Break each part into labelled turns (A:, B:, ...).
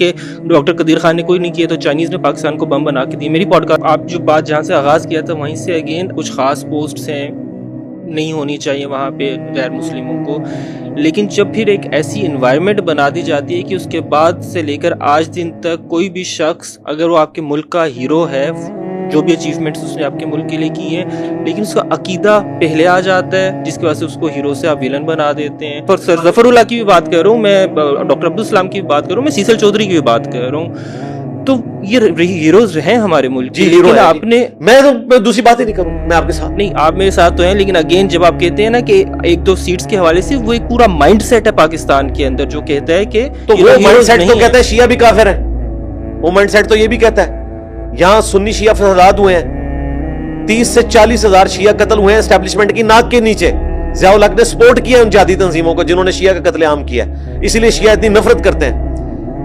A: کہ ڈاکٹر قدیر خان نے کوئی نہیں کیا تو چائنیز نے پاکستان کو بم بنا کے دی. میری پوڈ کاسٹ آپ جو بات جہاں سے آغاز کیا تھا وہیں سے اگین کچھ خاص پوسٹس ہیں نہیں ہونی چاہیے وہاں پہ غیر مسلموں کو, لیکن جب پھر ایک ایسی انوائرمنٹ بنا دی جاتی ہے کہ اس کے بعد سے لے کر آج دن تک کوئی بھی شخص اگر وہ آپ کے ملک کا ہیرو ہے, جو بھی اچیومنٹس اس نے آپ کے ملک کے لیے کی ہیں, لیکن اس کا عقیدہ پہلے آ جاتا ہے جس کی وجہ سے اس کو ہیرو سے آپ ویلن بنا دیتے ہیں. اور سر ظفر اللہ کی بھی بات کر رہا ہوں میں, ڈاکٹر عبدالسلام کی بھی بات کر رہا ہوں میں, سیسل چودھری کی بھی بات کر رہا ہوں. تو یہ ہیروز ہیں ہمارے ملک کے, لیکن آپ نے
B: میں دوسری بات ہی نہیں کروں, میں آپ کے ساتھ
A: نہیں, آپ میرے ساتھ تو ہیں, لیکن اگین جب آپ کہتے ہیں نا کہ ایک دو سیٹس کے حوالے سے وہ ایک پورا مائنڈ سیٹ ہے پاکستان کے اندر جو کہتا ہے کہ
B: تو وہ مائنڈ سیٹ تو کہتا ہے شیعہ بھی کافر ہے, وہ مائنڈ سیٹ تو یہ بھی کہتا ہے یہاں سنی شیعہ فسادات ہوئے ہیں, 30 سے 40 ہزار شیعہ قتل ہوئے ہیں اسٹیبلشمنٹ کی ناک کے نیچے. ضیاء الحق نے سپورٹ کیا ان جہادی تنظیموں کو جنہوں نے شیعہ کا قتل عام کیا, اسی لیے شیعہ اتنی نفرت کرتے ہیں.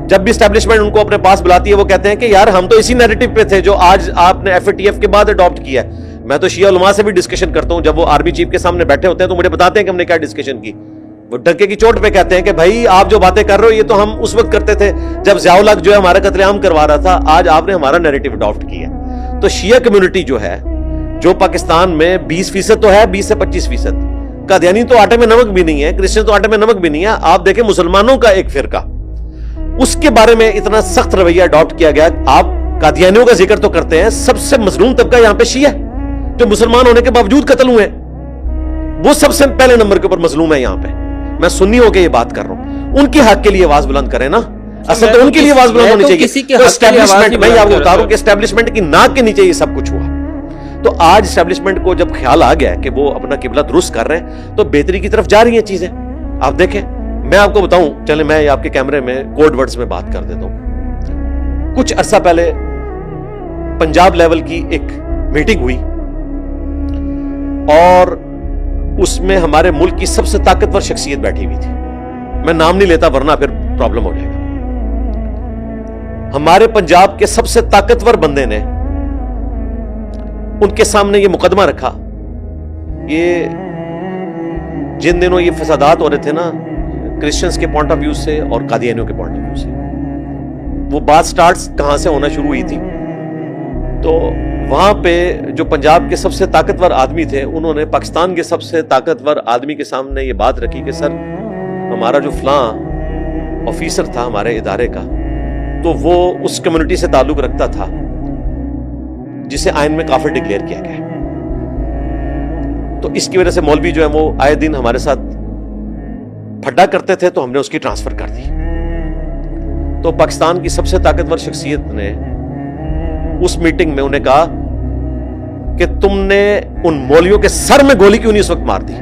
B: جب بھی اسٹیبلشمنٹ ان کو اپنے پاس بلاتی ہے وہ کہتے ہیں کہ یار ہم تو اسی نیریٹو پہ تھے جو آج آپ نے ایف اے ٹی ایف کے بعد اڈاپٹ کیا ہے. میں تو شیعہ علماء سے بھی ڈسکشن کرتا ہوں, جب وہ آرمی چیف کے سامنے بیٹھے ہوتے ہیں تو مجھے بتاتے ہیں کہ ہم نے کیا ڈسکشن کی. وہ ڈھکے کی چوٹ پہ کہتے ہیں کہ بھائی آپ جو باتیں کر رہے ہو یہ تو ہم اس وقت کرتے تھے جب ضیاء الحق جو ہے ہمارا قتل عام کروا رہا تھا, آج آپ نے ہمارا نیریٹو اڈاپٹ کیا. تو شیعہ کمیونٹی جو ہے جو پاکستان میں 20% تو ہے, 20 سے 25%. قادیانی تو آٹے میں نمک بھی نہیں ہے, کرسچن تو آٹے میں نمک بھی نہیں ہے. آپ دیکھیں مسلمانوں کا ایک فرقہ, اس کے بارے میں اتنا سخت رویہ اڈاپٹ کیا گیا. آپ قادیانیوں کا ذکر تو کرتے ہیں, سب سے مظلوم طبقہ یہاں پہ شیعہ جو مسلمان ہونے کے باوجود قتل ہوئے ہیں, وہ سب سے پہلے نمبر کے اوپر مظلوم ہے یہاں پہ. میں سنی ہو کے یہ بات کر رہا ہوں, ان کے حق کے لیے آواز بلند کریں نا, اصل تو ان کے لیے آواز بلند ہونی چاہیے. میں آپ کو بتا رہا ہوں کہ اسٹیبلشمنٹ کی ناک کے نیچے یہ سب کچھ ہوا. تو آج اسٹیبلشمنٹ کو جب خیال آ گیا کہ وہ اپنا قبلہ درست کر رہے ہیں تو بہتری کی طرف جا رہی ہیں چیزیں. آپ دیکھیں, میں آپ کو بتاؤں, چلیں میں آپ کے کیمرے میں کوڈ ورڈز میں بات کر دیتا ہوں. کچھ عرصہ پہلے پنجاب لیول کی ایک میٹنگ ہوئی اور اس میں ہمارے ملک کی سب سے طاقتور شخصیت بیٹھی ہوئی تھی. میں نام نہیں لیتا ورنہ پھر پرابلم ہو جائے گا. ہمارے پنجاب کے سب سے طاقتور بندے نے ان کے سامنے یہ مقدمہ رکھا. یہ جن دنوں یہ فسادات ہو رہے تھے نا کرسچنز کے پوائنٹ آف ویو سے اور قادیانیوں کے پوائنٹ آف ویو سے, وہ بات سٹارٹس کہاں سے ہونا شروع ہوئی تھی. تو وہاں پہ جو پنجاب کے سب سے طاقتور آدمی تھے انہوں نے پاکستان کے سب سے طاقتور آدمی کے سامنے یہ بات رکھی کہ سر ہمارا جو فلاں آفیسر تھا ہمارے ادارے کا تو وہ اس کمیونٹی سے تعلق رکھتا تھا جسے آئین میں کافر ڈکلیئر کیا گیا. تو اس کی وجہ سے مولوی جو ہے وہ آئے دن ہمارے ساتھ پھڈا کرتے تھے تو ہم نے اس کی ٹرانسفر کر دی. تو پاکستان کی سب سے طاقتور شخصیت نے اس میٹنگ میں انہیں کہا کہ تم نے ان مولویوں کے سر میں گولی کیوں نہیں اس وقت مار دی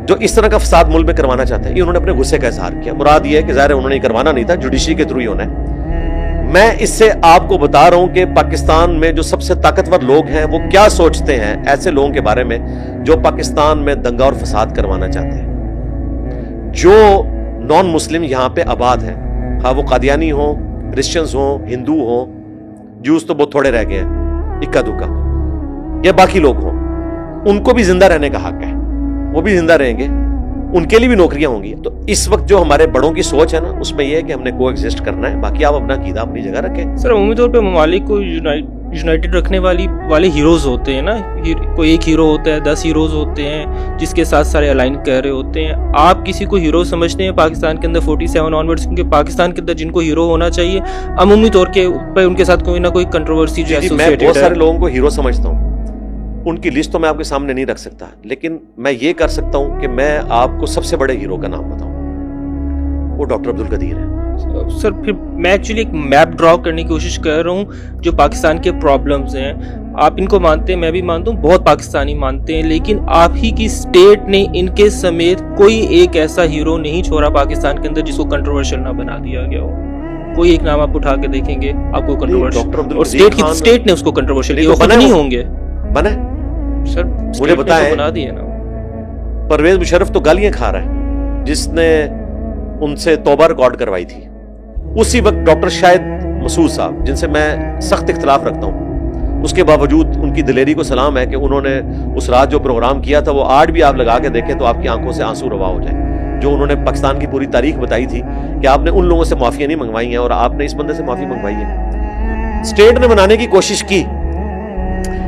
B: جو اس طرح کا فساد ملک میں کروانا چاہتے ہیں. یہ انہوں نے اپنے غصے کا اظہار کیا. مراد یہ ہے کہ ظاہر انہوں نے کروانا نہیں تھا, جوڈیشری کے تھرو ہی ہونا ہے. میں اس سے آپ کو بتا رہا ہوں کہ پاکستان میں جو سب سے طاقتور لوگ ہیں وہ کیا سوچتے ہیں ایسے لوگوں کے بارے میں جو پاکستان میں دنگا اور فساد کروانا چاہتے ہیں. جو نان مسلم یہاں پہ آباد ہیں, ہاں وہ قادیانی ہوں, کرسچنز ہوں, ہندو ہوں, جوز تو بہت تھوڑے رہ گئے ہیں اکا دکا, یا باقی لوگ ہوں, ان کو بھی زندہ رہنے کا حق ہے, وہ بھی زندہ رہیں گے, ان کے لیے بھی نوکریاں ہوں گی. تو اس وقت جو ہمارے بڑوں کی سوچ ہے نا اس میں یہ ہے کہ ہم نے کو ایگزسٹ کرنا ہے, باقی آپ اپنا عقیدہ اپنی جگہ رکھیں.
A: سر عمومی طور پہ ممالک کو یونائٹڈ رکھنے والے ہیروز ہوتے ہیں نا, کوئی ایک ہیرو ہوتا ہے, 10 ہیروز ہوتے ہیں جس کے ساتھ سارے الائن کر رہے ہوتے ہیں. آپ کسی کو ہیرو سمجھتے ہیں پاکستان کے اندر 47 آنورڈز, کیونکہ پاکستان کے اندر جن کو ہیرو ہونا چاہیے عمومی طور پہ ان کے ساتھ کوئی نہ کوئی کنٹروورسی جو
B: ہے. میں بہت سارے لوگوں کو ہیرو سمجھتا ہوں, ان کی لسٹ تو میں آپ کے سامنے نہیں رکھ سکتا, لیکن میں یہ کر سکتا ہوں کہ میں آپ کو سب سے بڑے ہیرو کا نام بتاؤں, وہ ڈاکٹر عبدالقدیر ہے.
A: سر پھر میں ایکچولی ایک میپ ڈرا کرنے کی کوشش کر رہا ہوں جو پاکستان کے پرابلمز ہیں. آپ ان کو مانتے ہیں, میں بھی مانتا ہوں, بہت پاکستانی مانتے ہیں, لیکن آپ ہی کی اسٹیٹ نے ان کے سمیت کوئی ایک ایسا ہیرو نہیں چھوڑا پاکستان کے اندر جس کو کنٹروورشل نہ بنا دیا گیا ہو. کوئی ایک نام آپ اٹھا کے دیکھیں گے آپ کو کنٹروورشل, اور اسٹیٹ نے اس کو کنٹروورشل کیا, وہ نہیں ہوں گے
B: بنے.
A: سر
B: مجھے بتائیں,
A: بنا دیے نا,
B: پرویز مشرف تو گالیاں کھا رہا ہے جس نے ان سے توبہ ریکارڈ کروائی تھی. اسی وقت ڈاکٹر شاہد مسعود صاحب جن سے میں سخت اختلاف رکھتا ہوں, اس کے باوجود ان کی دلیری کو سلام ہے کہ انہوں نے اس رات جو پروگرام کیا تھا وہ آج بھی آپ لگا کے دیکھیں تو آپ کی آنکھوں سے آنسو روا ہو جائے. جو انہوں نے پاکستان کی پوری تاریخ بتائی تھی کہ آپ نے ان لوگوں سے معافیاں نہیں منگوائی ہیں اور آپ نے اس بندے سے معافی منگوائی ہے. اسٹیٹ نے منانے کی کوشش کی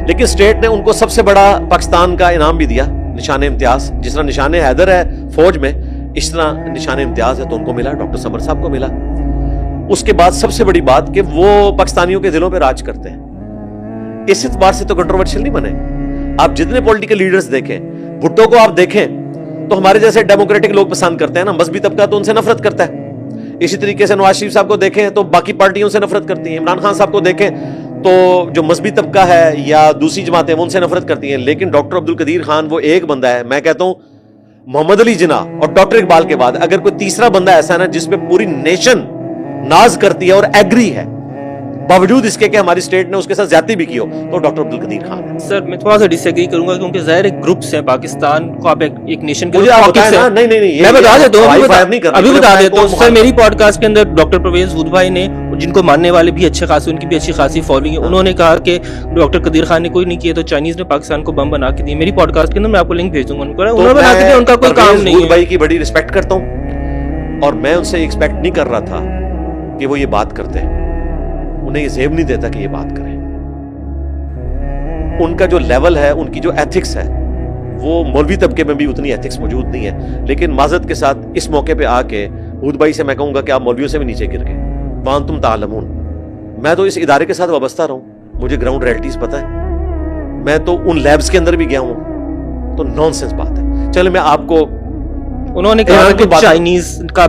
B: لیکن اسٹیٹ نے ان کو سب سے بڑا پاکستان کا انعام بھی دیا, نشان امتیاز. جس طرح نشان حیدر ہے فوج میں, اس طرح نشان امتیاز ہے تو ان کو ملا, ڈاکٹر سمر صاحب کو ملا. اس کے بعد سب سے بڑی بات کہ وہ پاکستانیوں کے دلوں پہ راج کرتے ہیں. اس اعتبار سے تو کنٹروورشل نہیں بنے. آپ جتنے پولیٹیکل لیڈرز دیکھیں, بھٹو کو آپ دیکھیں تو ہمارے جیسے ڈیموکریٹک لوگ پسند کرتے ہیں نا, مذہبی طبقہ تو ان سے نفرت کرتا ہے. اسی طریقے سے نواز شریف صاحب کو دیکھیں تو باقی پارٹیوں سے نفرت کرتی ہیں. عمران خان صاحب کو دیکھیں تو جو مذہبی طبقہ ہے یا دوسری جماعتیں وہ ان سے نفرت کرتی ہیں. لیکن ڈاکٹر عبدالقدیر خان وہ ایک بندہ ہے, میں کہتا ہوں محمد علی جناح اور ڈاکٹر اقبال کے بعد اگر کوئی تیسرا بندہ ایسا ہے نا جس پہ پوری نیشن ناز کرتی ہے اور ایگری ہے باوجود اس کے کہ ہماری اسٹیٹ نے اس کے ساتھ زیادتی بھی کی ہو, تو ڈاکٹر عبدالقدیر خان ہے.
A: سر میں تھوڑا سا ڈس ایگری کروں گا کیونکہ ظاہر گروپس ہیں پاکستان کو, آپ ایک نیشن کے میں بتا دیتا ہوں, ابھی بتا دیتا ہوں. سر میری پوڈ کاسٹ کے اندر ڈاکٹر پرویز ہود بھائی نے, جن کو ماننے والے بھی اچھے خاصے, ان کی بھی اچھی خاصی فالوئنگ ہے, انہوں نے کہا کہ ڈاکٹر قدیر خان نے کوئی نہیں کیا تو چائنیز نے پاکستان کو بم بنا کے دی. میری پوڈ کاسٹ کے اندر میں آپ کو لنک بھیج دوں گا, انہوں نے بنا کے دیا, ان کا کوئی کام نہیں ہے.
B: بھائی کی بڑی رسپیکٹ کرتا ہوں اور میں ان سے ایکسپیکٹ نہیں کر رہا تھا کہ وہ یہ بات کرتے ہیں. انہیں یہ زیب نہیں دیتا کہ یہ بات کریں. ان کا جو لیول ہے, ان کی جو ایتھکس ہے, وہ مولوی طبقے میں بھی اتنی ایتھکس موجود نہیں ہے. لیکن معذرت کے ساتھ اس موقع پہ آ کے ہود بھائی سے میں کہوں گا کہ آپ مولویوں سے بھی نیچے گر گئے. وانتم تعلمون, میں تو اس ادارے کے ساتھ وابستہ رہا ہوں, مجھے گراؤنڈ ریئلٹیز پتہ ہے. میں تو ان لیبس کے اندر بھی گیا ہوں, تو نان سینس بات ہے. چلے میں آپ کو,
A: انہوں نے کہا کہ چائنیز کا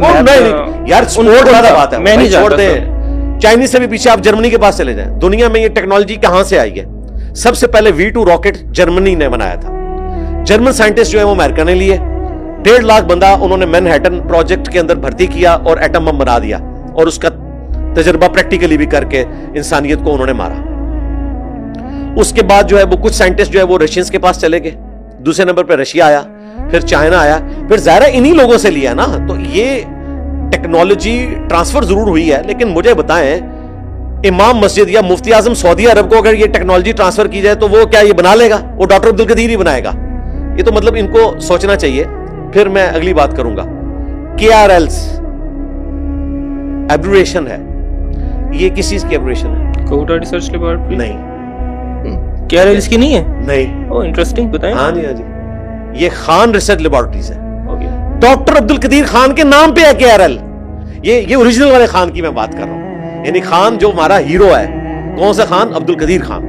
B: یار سپورٹ والا بات ہے, میں نہیں چھوڑتے. چائنیز سے بھی پیچھے آپ جرمنی کے پاس چلے جائیں. دنیا میں یہ ٹیکنالوجی کہاں سے آئی ہے؟ سب سے پہلے V2 راکٹ جرمنی نے بنایا تھا. جرمن سائنٹسٹ جو ہے وہ امریکہ نے لیے. 1.5 لاکھ بندہ انہوں نے مینہٹن پروجیکٹ کے اندر بھرتی کیا اور ایٹم بم بنا دیا, اور اس کا تجربہ پریکٹیکلی بھی کر کے انسانیت کو انہوں نے مارا. اس کے بعد جو ہے وہ کچھ سائنٹسٹ جو ہے وہ رشینز کے پاس چلے گئے. دوسرے نمبر پہ رشیا آیا, پھر چائنا آیا, پھر ظاہر انہی لوگوں سے لیا نا. تو یہ ٹیکنالوجی ٹرانسفر ضرور ہوئی ہے, لیکن مجھے بتائیں امام مسجد یا مفتی اعظم سعودی عرب کو اگر یہ ٹیکنالوجی ٹرانسفر کی جائے تو وہ کیا یہ بنا لے گا؟ وہ ڈاکٹر عبدالقدیر ہی بنائے گا. یہ تو مطلب ان کو سوچنا چاہیے. پھر میں اگلی بات کروں گا. KRLs ایبریشن ہے, یہ کس چیز کی ایبریشن ہے؟
A: کوٹا ریسرچ لیبارٹری
B: نہیں.
A: KRLs کی نہیں ہے؟
B: نہیں.
A: اوہ انٹرسٹنگ, بتائیں.
B: ہاں جی, یہ خان ریسرچ لیبارٹریز ہے. ڈاکٹر عبدالقدیر خان کے نام پہ ہے KRL. یہ اوریجنل والے خان کی میں بات کر رہا ہوں, یعنی خان جو ہمارا ہیرو ہے. کون سا خان؟ عبدالقدیر خان.